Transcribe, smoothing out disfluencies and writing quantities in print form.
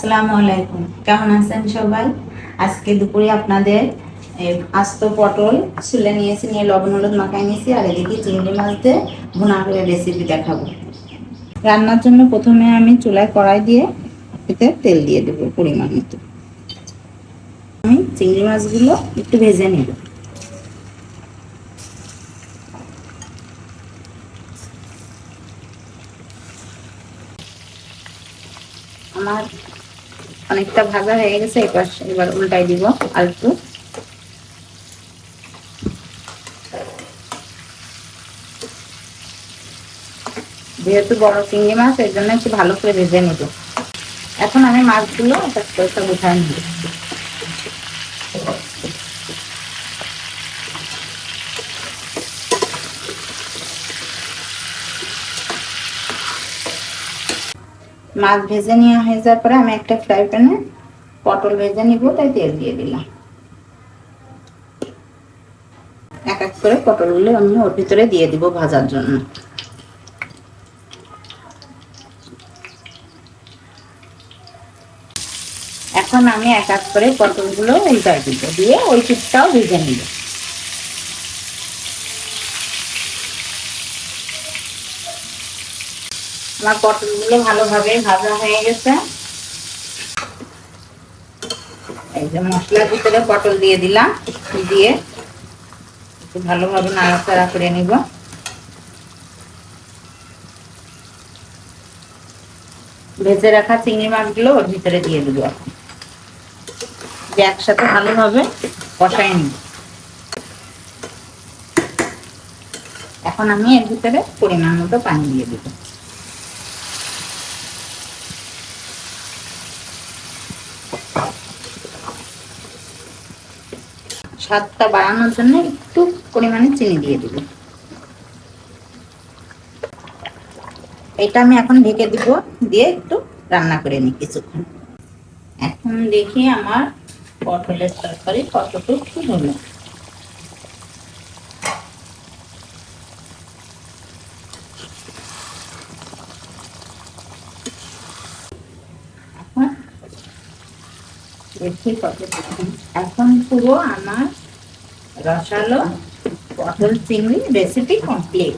আসসালামু আলাইকুম, কেমন আছেন সবাই? আজকে দুপুরে আপনাদের আস্ত পটল ছুলে নিয়েছি, নিয়ে লবণ হলুদ মাখায় নিয়েছি, আর এদিকে চিংড়ি মাছ দিয়ে ভুনা করে রেসিপি দেখাবো। রান্নার জন্য প্রথমে আমি চুলায় কড়াই দিয়ে এতে তেল দিয়ে দেবো পরিমাণ মতো। আমি চিংড়ি মাছগুলো একটু ভেজে নেব। আমার অনেকটা ভাজা হয়ে গেছে, এবার উল্টাই দিব আর একটু। যেহেতু বড় চিংড়ি মাছ, এর জন্য একটু ভালো করে ভেজে নেব। এখন আমি মাছগুলো একটা উঠায় নেব। মাছ ভেজে নেওয়া হয়ে যাওয়ার পরে আমি একটা ফ্রাই প্যানে পটল ভেজে নিব, তাই তেল দিয়ে দিলাম। এক এক করে পটলগুলো আমি ওর ভিতরে দিয়ে দিব ভাজার জন্য। এখন আমি এক এক করে পটলগুলো উল্টাই দিব, দিয়ে ওই পিঠটাও ভেজে নিব। আমার পটলগুলো ভালোভাবে ভাজা হয়ে গেছে। এই যে মশলার ভিতরে পটল দিয়ে দিলাম, দিয়ে একটু ভালোভাবে নাড়াচাড়া করে নিব। ভেজে রাখা চিংড়ি মাছগুলো ওর ভিতরে দিয়ে দিব, দিয়ে একসাথে ভালোভাবে কষাই নিব। এখন আমি এর ভিতরে পরিমাণ মতো পানি দিয়ে দিব। স্বাদটা বাড়ানোর জন্য একটু পরিমাণে চিনি দিয়ে দিব। এটা আমি এখন ঢেকে দিব, দিয়ে একটু রান্না করে নিই কিছুক্ষণ। এখন দেখি আমার পটলের তরকারি কতটুকু হলো। এখন দেখি কতটুকু। এখন পুরো আমার রসালো পটল চিংড়ি রেসিপি কমপ্লিট।